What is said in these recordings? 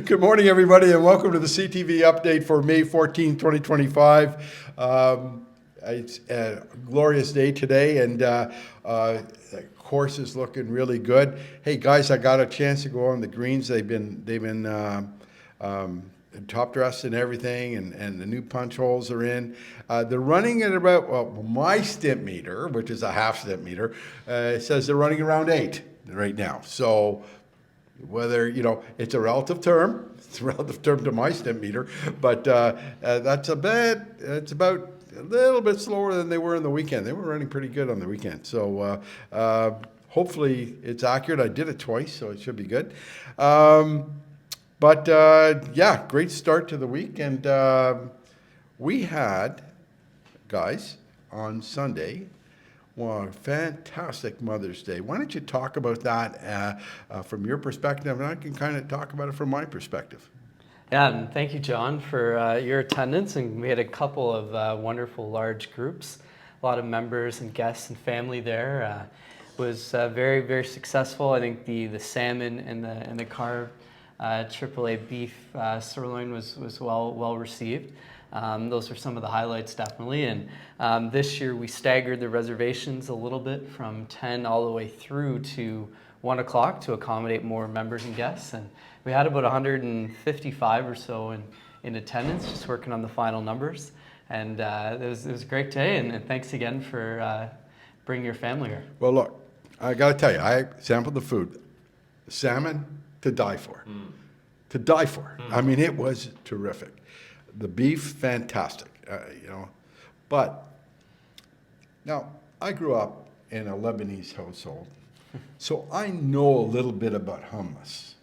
Good morning, everybody, and welcome to the CTV Update for May 14, 2025. It's a glorious day today, and the course is looking really good. Hey, guys, I got a chance to go on the greens. They've been top dressed and everything, and the new punch holes are in. They're running at about, well, my stimp meter, which is a half stimp meter, says they're running around 8 right now. So whether, it's a relative term. It's a relative term to my stimp meter, but it's about a little bit slower than they were in the weekend. They were running pretty good on the weekend. So hopefully it's accurate. I did it twice, so it should be good. Yeah, great start to the week. And we had, guys, on Sunday, well, fantastic Mother's Day. Why don't you talk about that from your perspective, and I can kind of talk about it from my perspective. Yeah, and thank you, John, for your attendance. And we had a couple of wonderful large groups, a lot of members and guests and family there. It was very, very successful. I think the salmon and the carved AAA beef sirloin was well received. Those are some of the highlights, definitely. And this year we staggered the reservations a little bit from 10 all the way through to 1 o'clock to accommodate more members and guests. And we had about 155 or so in attendance, just working on the final numbers. And it was a great day. And thanks again for bringing your family here. Well, look, I got to tell you, I sampled the food. Salmon to die for. To die for. I mean, it was terrific. The beef, fantastic, But now, I grew up in a Lebanese household, so I know a little bit about hummus.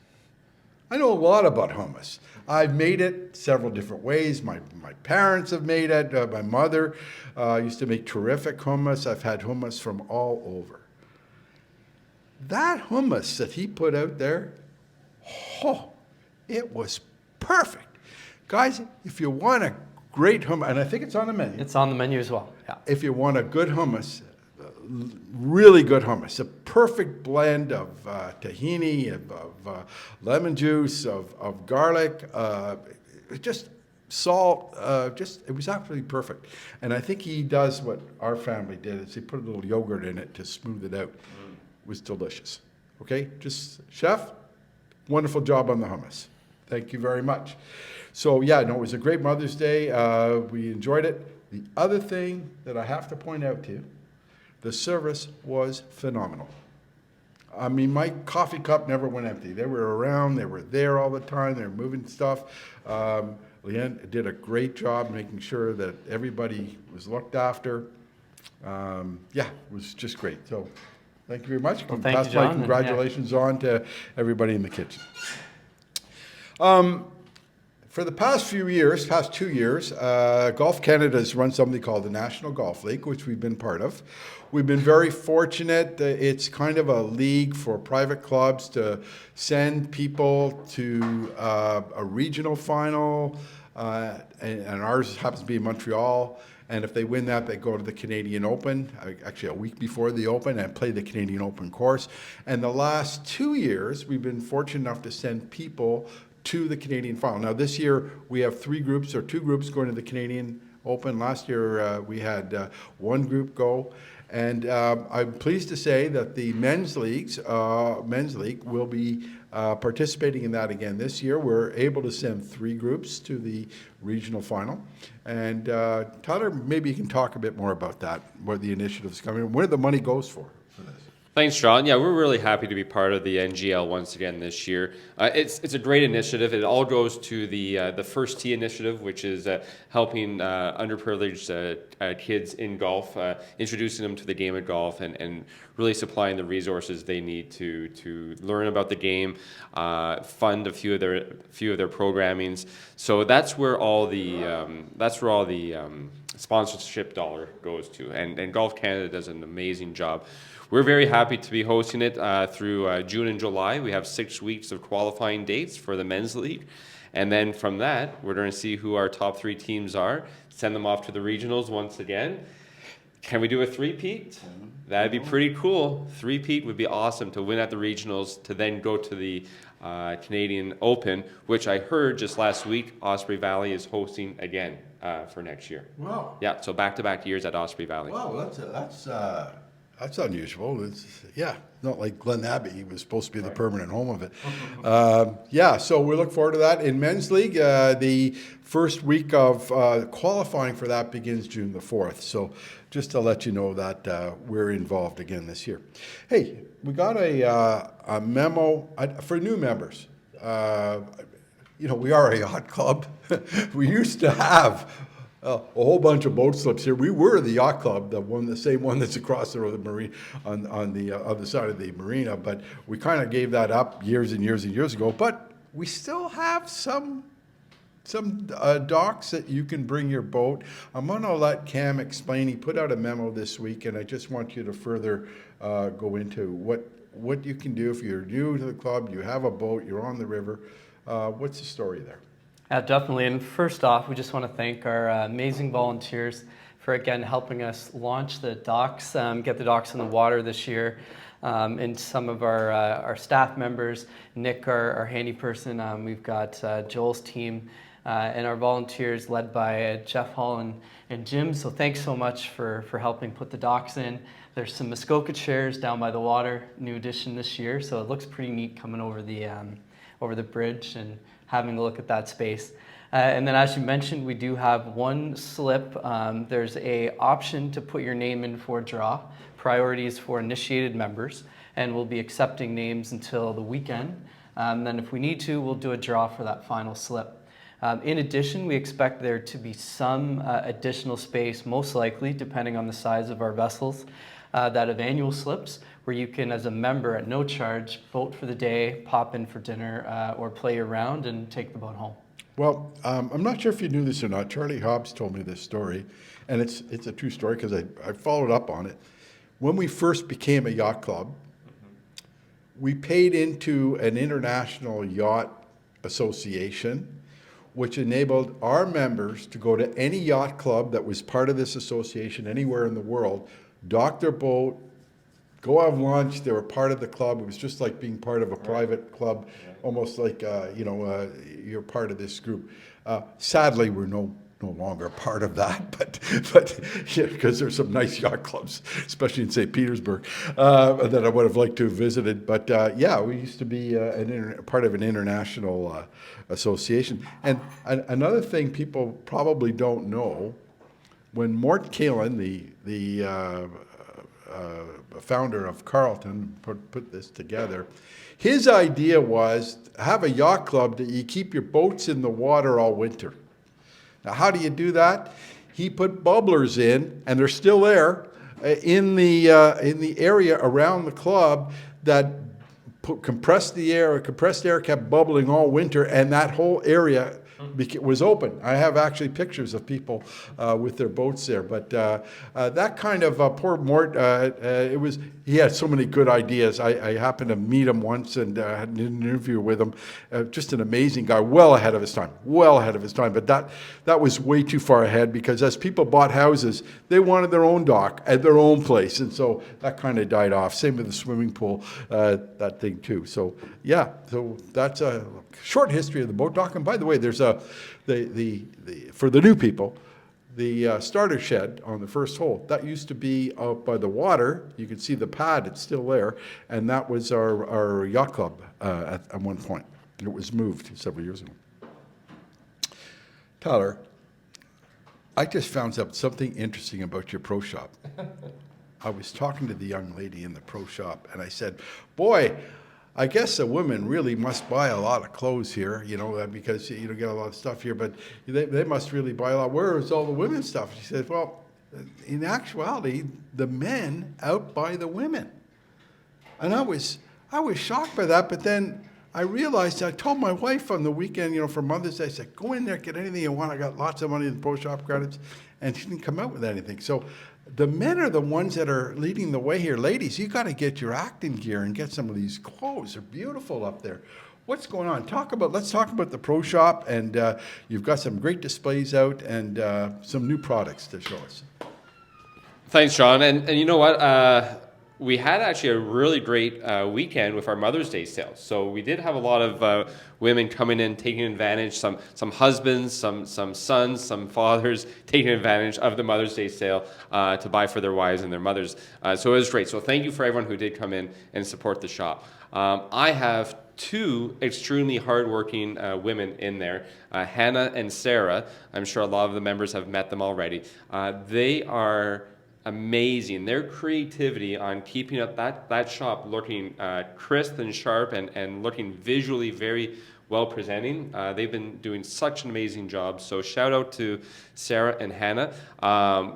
I know a lot about hummus. I've made it several different ways. My parents have made it. My mother used to make terrific hummus. I've had hummus from all over. That hummus that he put out there, it was perfect. Guys, if you want a great hummus, and I think it's on the menu. It's on the menu as well, yeah. If you want a good hummus, really good hummus, a perfect blend of tahini, of lemon juice, of garlic, just salt, it was absolutely perfect. And I think he does what our family did, is he put a little yogurt in it to smooth it out. It was delicious. Okay, just chef, wonderful job on the hummus. Thank you very much. So yeah, no, it was a great Mother's Day. We enjoyed it. The other thing that I have to point out to you, the service was phenomenal. I mean, my coffee cup never went empty. They were around, they were there all the time, they were moving stuff. Leanne did a great job making sure that everybody was looked after. Yeah, it was just great. So thank you very much. Well, thank you, John. My congratulations on to everybody in the kitchen. For the past 2 years, Golf Canada has run something called the National Golf League, which we've been part of. We've been very fortunate. It's kind of a league for private clubs to send people to a regional final, and ours happens to be in Montreal. And if they win that, they go to the Canadian Open, actually a week before the Open, and play the Canadian Open course. And the last 2 years, we've been fortunate enough to send people to the Canadian final. Now this year we have 2 groups going to the Canadian Open. Last year we had 1 group go, and I'm pleased to say that the men's league will be participating in that again this year. We're able to send 3 groups to the regional final, and Tyler, maybe you can talk a bit more about that, where the initiative's coming, where the money goes for this. Thanks, John. Yeah, we're really happy to be part of the NGL once again this year. It's a great initiative. It all goes to the First Tee initiative, which is helping underprivileged kids in golf, introducing them to the game of golf, and really supplying the resources they need to learn about the game, fund a few of their programmings. So that's where all the sponsorship dollar goes to, and Golf Canada does an amazing job. We're very happy to be hosting it through June and July. We have 6 weeks of qualifying dates for the men's league. And then from that, we're going to see who our top 3 teams are, send them off to the regionals once again. Can we do a three-peat? That'd be pretty cool. Three-peat would be awesome to win at the regionals, to then go to the Canadian Open, which I heard just last week Osprey Valley is hosting again for next year. Wow. Yeah, so back-to-back years at Osprey Valley. Wow, that's unusual. It's, yeah, not like Glen Abbey was supposed to be the permanent home of it. Yeah, so we look forward to that. In Men's League, the first week of qualifying for that begins June the 4th. So just to let you know that we're involved again this year. Hey, we got a memo for new members. You know, we are a yacht club. We used to have a whole bunch of boat slips here. We were the yacht club, the same one that's across the road, the marine on the other side of the marina. But we kind of gave that up years and years and years ago. But we still have some docks that you can bring your boat. I'm going to let Cam explain. He put out a memo this week, and I just want you to further go into what you can do if you're new to the club, you have a boat, you're on the river. What's the story there? Definitely. And first off, we just want to thank our amazing volunteers for, again, helping us launch the docks, get the docks in the water this year. And some of our staff members, Nick, our handy person, we've got Joel's team, and our volunteers led by Jeff Hall and Jim. So thanks so much for helping put the docks in. There's some Muskoka chairs down by the water, new addition this year. So it looks pretty neat coming over the bridge and having a look at that space. And then as you mentioned, we do have one slip. There's a option to put your name in for a draw. Priority is for initiated members, and we'll be accepting names until the weekend. Then if we need to, we'll do a draw for that final slip. In addition, we expect there to be some additional space, most likely, depending on the size of our vessels, that have annual slips, where you can, as a member at no charge, boat for the day, pop in for dinner, or play your round and take the boat home. Well, I'm not sure if you knew this or not. Charlie Hobbs told me this story, and it's a true story because I followed up on it. When we first became a yacht club, we paid into an international yacht association, which enabled our members to go to any yacht club that was part of this association anywhere in the world, dock their boat, go have lunch. They were part of the club. It was just like being part of a private club, almost like you're part of this group. Sadly, we're no longer part of that, but yeah, because there's some nice yacht clubs, especially in St. Petersburg, that I would have liked to have visited. But yeah, we used to be part of an international association. And another thing people probably don't know, when Mort Kalin, the founder of Carleton, put this together, his idea was have a yacht club that you keep your boats in the water all winter. Now, how do you do that? He put bubblers in, and they're still there, in the area around the club that compressed the air. Compressed air kept bubbling all winter, and that whole area was open. I have actually pictures of people with their boats there. But that kind of poor Mort, he had so many good ideas. I happened to meet him once and had an interview with him. Just an amazing guy, well ahead of his time. But that was way too far ahead, because as people bought houses, they wanted their own dock at their own place, and so that kind of died off. Same with the swimming pool, that thing too. So yeah, so that's a short history of the boat dock. And by the way, there's for the new people, the starter shed on the first hole, that used to be out by the water. You can see the pad, it's still there, and that was our yacht club at one point. And it was moved several years ago. Tyler, I just found out something interesting about your pro shop. I was talking to the young lady in the pro shop, and I said, boy, I guess the women really must buy a lot of clothes here, because you don't get a lot of stuff here, but they must really buy a lot. Where is all the women's stuff? She said, well, in actuality, the men outbuy the women. And I was shocked by that, but then I realized, I told my wife on the weekend, for Mother's Day, I said, go in there, get anything you want. I got lots of money in the pro shop credits. And she didn't come out with anything. So the men are the ones that are leading the way here. Ladies, you got to get your acting gear and get some of these clothes. They're beautiful up there. What's going on? Let's talk about the pro shop, and you've got some great displays out and some new products to show us. Thanks, John. And you know what? we had actually a really great weekend with our Mother's Day sales. So we did have a lot of women coming in, taking advantage, some husbands, some sons, some fathers taking advantage of the Mother's Day sale to buy for their wives and their mothers. So it was great. So thank you for everyone who did come in and support the shop. I have two extremely hardworking women in there, Hannah and Sarah. I'm sure a lot of the members have met them already. They are amazing. Their creativity on keeping up that shop looking crisp and sharp and looking visually very well presenting. They've been doing such an amazing job. So shout out to Sarah and Hannah.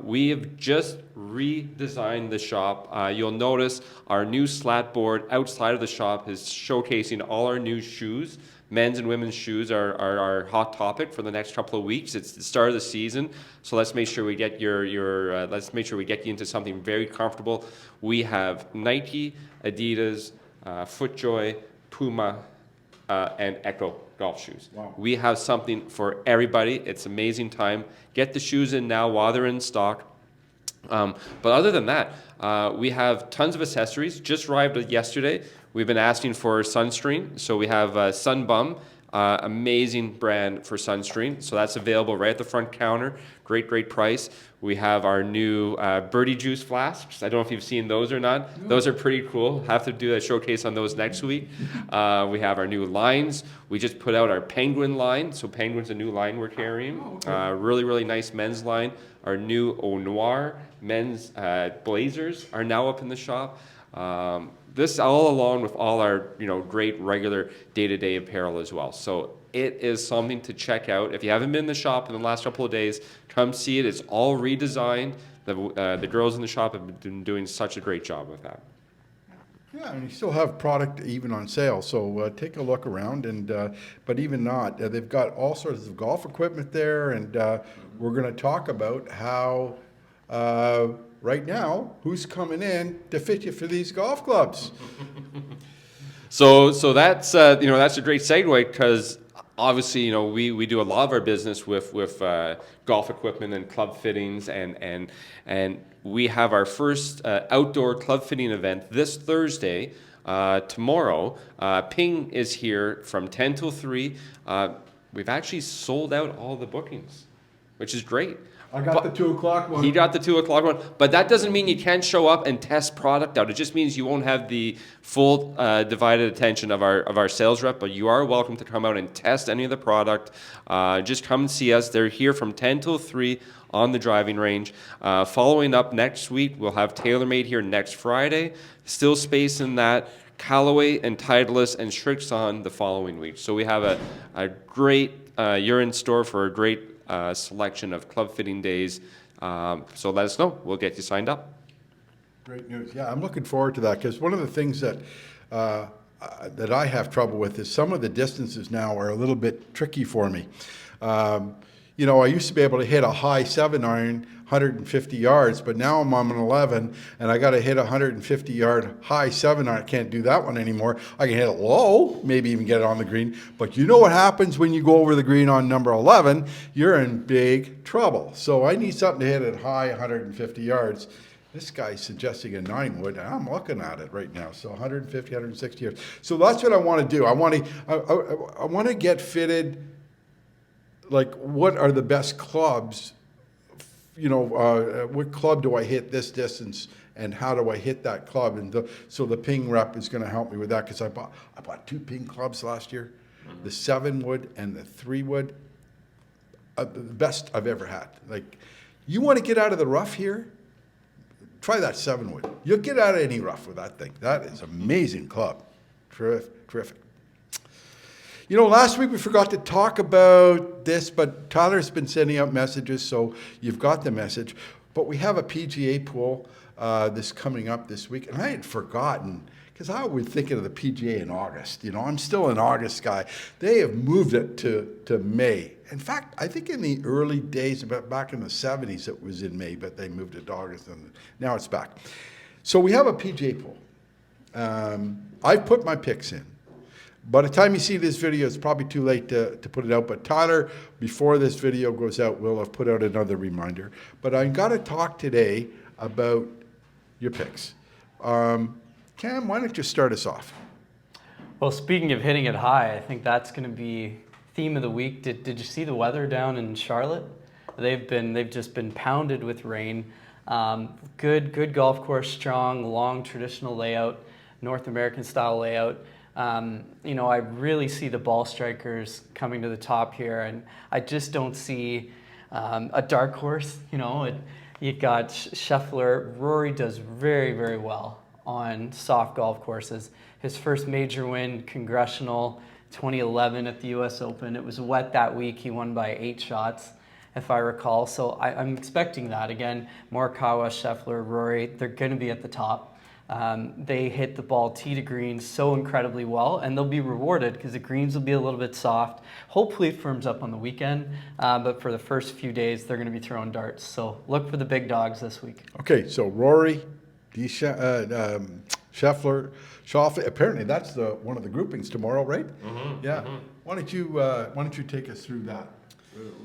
We have just redesigned the shop. You'll notice our new slat board outside of the shop is showcasing all our new shoes. Men's and women's shoes are our hot topic for the next couple of weeks. It's the start of the season, so let's make sure we get let's make sure we get you into something very comfortable. We have Nike, Adidas, FootJoy, Puma, and Echo golf shoes. Wow. We have something for everybody. It's amazing time. Get the shoes in now while they're in stock. But other than that, we have tons of accessories. Just arrived yesterday. We've been asking for sunscreen, so we have Sunbum, amazing brand for sunscreen. So that's available right at the front counter. Great price. We have our new Birdie Juice flasks. I don't know if you've seen those or not. No. Those are pretty cool. Have to do a showcase on those next week. We have our new lines. We just put out our Penguin line. So Penguin's a new line we're carrying. Oh, okay. Really nice men's line. Our new Au Noir men's blazers are now up in the shop. This all along with all our great regular day-to-day apparel as well. So it is something to check out. If you haven't been in the shop in the last couple of days, come see it. It's all redesigned. The girls in the shop have been doing such a great job with that. Yeah, and you still have product even on sale, so take a look around. And but even not, they've got all sorts of golf equipment there, and we're going to talk about how right now who's coming in to fit you for these golf clubs. So that's that's a great segue, because obviously we do a lot of our business with golf equipment and club fittings, and we have our first outdoor club fitting event this Thursday. Tomorrow, Ping is here from 10 till 3. We've actually sold out all the bookings, which is great. I got the 2 o'clock one. He got the 2 o'clock one, but that doesn't mean you can't show up and test product out. It just means you won't have the full divided attention of our sales rep, but you are welcome to come out and test any of the product. Just come and see us. They're here from 10 till 3 on the driving range. Following up next week, we'll have TaylorMade here next Friday. Still space in that. Callaway and Titleist and Srixon the following week. So we have a great, you're in store for a great selection of club fitting days. So let us know. We'll get you signed up. Great news. Yeah, I'm looking forward to that, because one of the things that that I have trouble with is some of the distances now are a little bit tricky for me. I used to be able to hit a high 7-iron, 150 yards, but now I'm on an 11, and I got to hit a 150-yard high 7-iron. I can't do that one anymore. I can hit it low, maybe even get it on the green, but you know what happens when you go over the green on number 11? You're in big trouble. So I need something to hit at high 150 yards. This guy's suggesting a 9-wood, and I'm looking at it right now. So 150, 160 yards. So that's what I want to do. I want to get fitted. Like, what are the best clubs? What club do I hit this distance, and how do I hit that club? And so the Ping rep is going to help me with that, because I bought 2 Ping clubs last year, the 7-wood and the 3-wood, the best I've ever had. Like, you want to get out of the rough here? Try that 7-wood. You'll get out of any rough with that thing. That is an amazing club. Terrific. Last week we forgot to talk about this, but Tyler's been sending out messages, so you've got the message. But we have a PGA Pool this coming up this week, and I had forgotten, because I was thinking of the PGA in August. I'm still an August guy. They have moved it to May. In fact, I think in the early days, back in the 70s, it was in May, but they moved it to August, and now it's back. So we have a PGA Pool. I've put my picks in. By the time you see this video, it's probably too late to put it out. But Tyler, before this video goes out, will have put out another reminder. But I've got to talk today about your picks. Cam, why don't you start us off? Well, speaking of hitting it high, I think that's going to be theme of the week. Did you see the weather down in Charlotte? They've just been pounded with rain. Good golf course, strong, long traditional layout, North American style layout. I really see the ball strikers coming to the top here, and I just don't see a dark horse. You got Scheffler. Rory does very, very well on soft golf courses. His first major win, Congressional, 2011 at the U.S. Open. It was wet that week. He won by 8 shots, if I recall. So I'm expecting that. Again, Morikawa, Scheffler, Rory, they're going to be at the top. They hit the ball tee to green so incredibly well, and they'll be rewarded because the greens will be a little bit soft. Hopefully it firms up on the weekend, but for the first few days, they're going to be throwing darts. So look for the big dogs this week. Okay, so Rory, Scheffler, Schauffele. Apparently, that's one of the groupings tomorrow, right? Mm-hmm, Yeah. mm-hmm. Why don't you take us through that?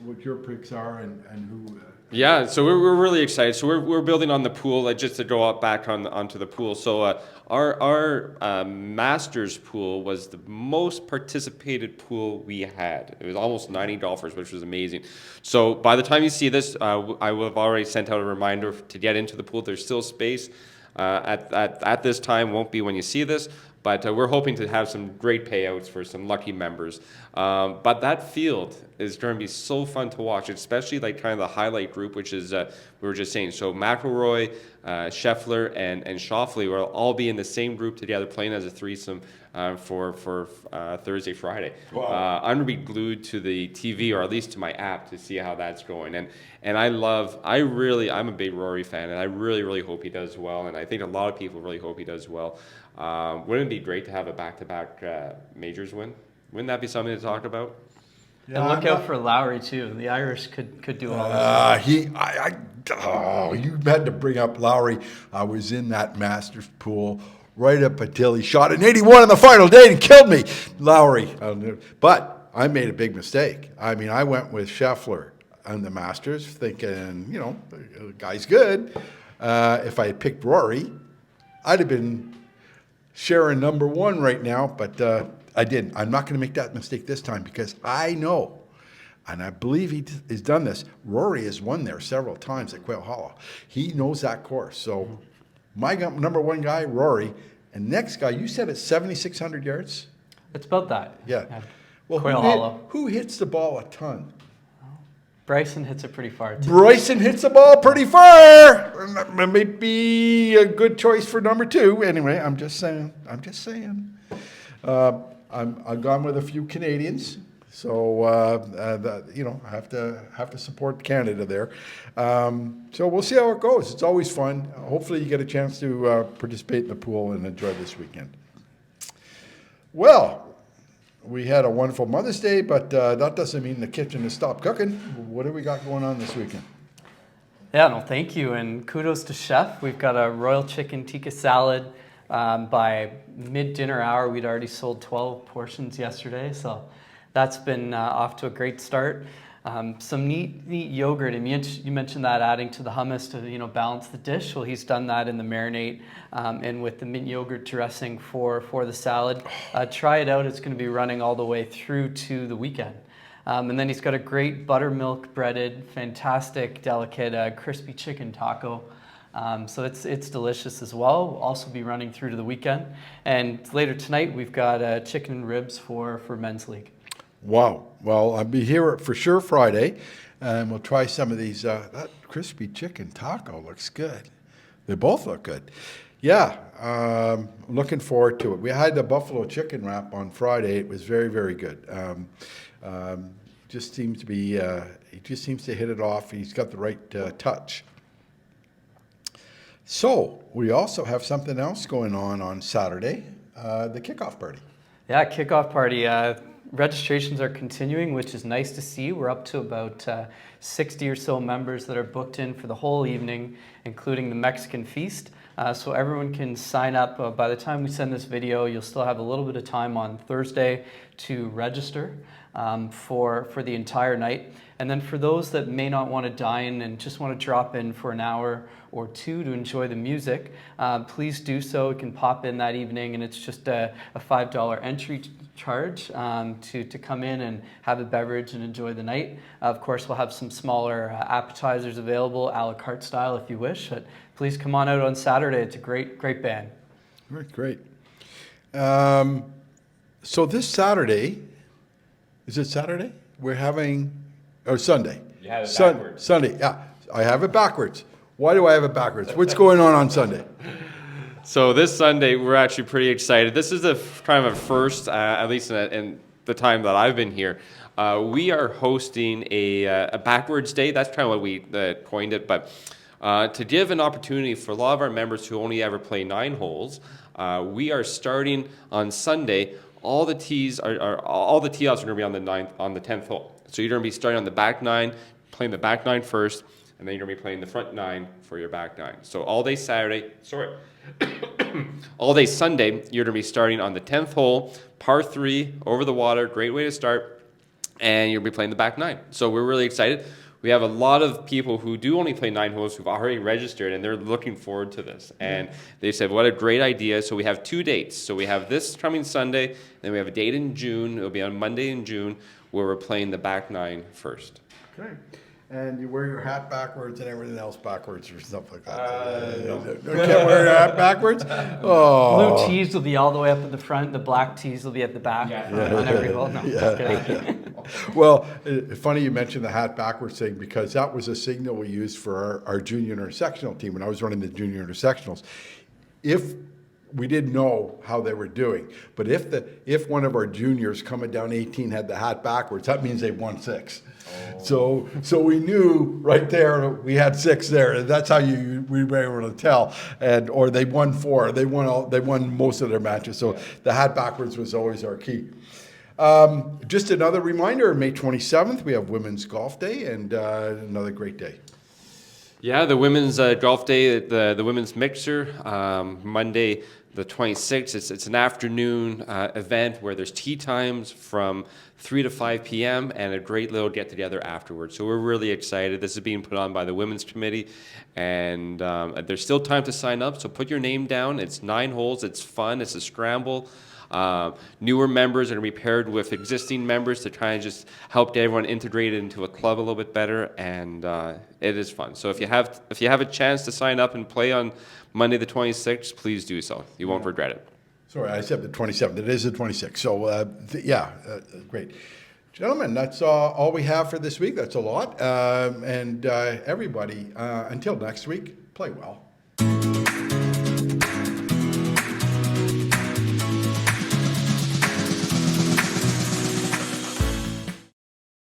What your picks are and who? Yeah, so we're really excited. So we're building on the pool, just to go back onto the pool. So our Masters pool was the most participated pool we had. It was almost 90 golfers, which was amazing. So by the time you see this, I will have already sent out a reminder to get into the pool. There's still space. At this time, won't be when you see this, but we're hoping to have some great payouts for some lucky members. But that field is going to be so fun to watch, especially like kind of the highlight group, which is we were just saying. So McIlroy, Scheffler, and Schauffele will all be in the same group together, playing as a threesome for Thursday, Friday. Wow. I'm gonna be glued to the TV, or at least to my app, to see how that's going. And I'm a big Rory fan, and I really hope he does well. And I think a lot of people really hope he does well. Wouldn't it be great to have a back-to-back majors win? Wouldn't that be something to talk about? And look out for Lowry too. The Irish could do all this. You had to bring up Lowry. I was in that Masters pool right up until he shot an 81 on the final day and killed me. Lowry. But I made a big mistake. I mean, I went with Scheffler on the Masters thinking, the guy's good. If I had picked Rory, I'd have been sharing number 1 right now, but I didn't. I'm not going to make that mistake this time because I know, and I believe he has done this, Rory has won there several times at Quail Hollow. He knows that course. So my number 1 guy, Rory, and next guy, you said it's 7,600 yards? It's about that. Yeah. Well, Quail Hollow. Who hits the ball a ton? Bryson hits it pretty far too. Bryson hits the ball pretty far. That may be a good choice for number 2. Anyway, I'm just saying. I've gone with a few Canadians, so I have to support Canada there. So we'll see how it goes. It's always fun. Hopefully, you get a chance to participate in the pool and enjoy this weekend. Well, we had a wonderful Mother's Day, but that doesn't mean the kitchen has stopped cooking. What do we got going on this weekend? Yeah, no, thank you, and kudos to Chef. We've got a royal chicken tikka salad. By mid-dinner hour, we'd already sold 12 portions yesterday, so that's been off to a great start. Some neat yogurt, and you mentioned that adding to the hummus to balance the dish. Well, he's done that in the marinade and with the mint yogurt dressing for the salad. Try it out. It's going to be running all the way through to the weekend. And then he's got a great buttermilk breaded, fantastic, delicate, crispy chicken taco. So it's delicious as well. We'll also be running through to the weekend. And later tonight, we've got chicken and ribs for men's league. Wow. Well, I'll be here for sure Friday, and we'll try some of these. That crispy chicken taco looks good. They both look good. Yeah, looking forward to it. We had the buffalo chicken wrap on Friday. It was very, very good. Just seems to be. He just seems to hit it off. He's got the right touch. So we also have something else going on Saturday, the kickoff party. Yeah, kickoff party. Registrations are continuing, which is nice to see. We're up to about 60 or so members that are booked in for the whole evening, including the Mexican feast. So everyone can sign up. By the time we send this video, you'll still have a little bit of time on Thursday to register. for the entire night. And then for those that may not want to dine and just want to drop in for an hour or two to enjoy the music, please do so. You can pop in that evening, and it's just a $5 entry charge to come in and have a beverage and enjoy the night. Of course, we'll have some smaller appetizers available, a la carte style if you wish. But please come on out on Saturday. It's a great band. Great. So this Saturday, is it Saturday? We're having, or Sunday? You have it backwards. Sunday, yeah. I have it backwards. Why do I have it backwards? What's going on Sunday? So this Sunday, we're actually pretty excited. This is kind of a first, at least in the time that I've been here. We are hosting a backwards day. That's kind of what we coined it. But to give an opportunity for a lot of our members who only ever play 9 holes, we are starting on Sunday. All the tees all the tee offs are going to be on the 10th hole. So you're going to be starting on the back 9, playing the back 9 first, and then you're going to be playing the front 9 for your back 9. So all day Sunday, you're going to be starting on the 10th hole, par 3, over the water, great way to start, and you'll be playing the back 9. So we're really excited. We have a lot of people who do only play 9 holes who've already registered, and they're looking forward to this. And they said, what a great idea. So we have 2 dates. So we have this coming Sunday, and then we have a date in June. It'll be on Monday in June, where we're playing the back 9 first. Okay. And you wear your hat backwards and everything else backwards or stuff like that. No. You can't wear your hat backwards? Oh. Blue tees will be all the way up at the front. The black tees will be at the back on every hole. No, just kidding. Well, funny you mentioned the hat backwards thing, because that was a signal we used for our junior intersectional team when I was running the junior intersectionals. If we didn't know how they were doing, but if one of our juniors coming down 18 had the hat backwards, that means they won 6. So we knew right there we had 6 there. That's how we were able to tell. Or they won 4. They won most of their matches. So the hat backwards was always our key. Just another reminder: May 27th we have Women's Golf Day, and another great day. Yeah, the women's golf day, the women's mixer, Monday the 26th. It's an afternoon event where there's tee times from 3 to 5 p.m. and a great little get-together afterwards. So we're really excited. This is being put on by the Women's Committee, and there's still time to sign up, so put your name down. It's 9 holes. It's fun. It's a scramble. Newer members are going to be paired with existing members to try and just help everyone integrate into a club a little bit better, and it is fun. So if you have a chance to sign up and play on Monday the 26th, please do so. You won't regret it. Sorry, I said the 27th. It is the 26th. So great. Gentlemen, that's all we have for this week. That's a lot. And everybody, until next week, play well.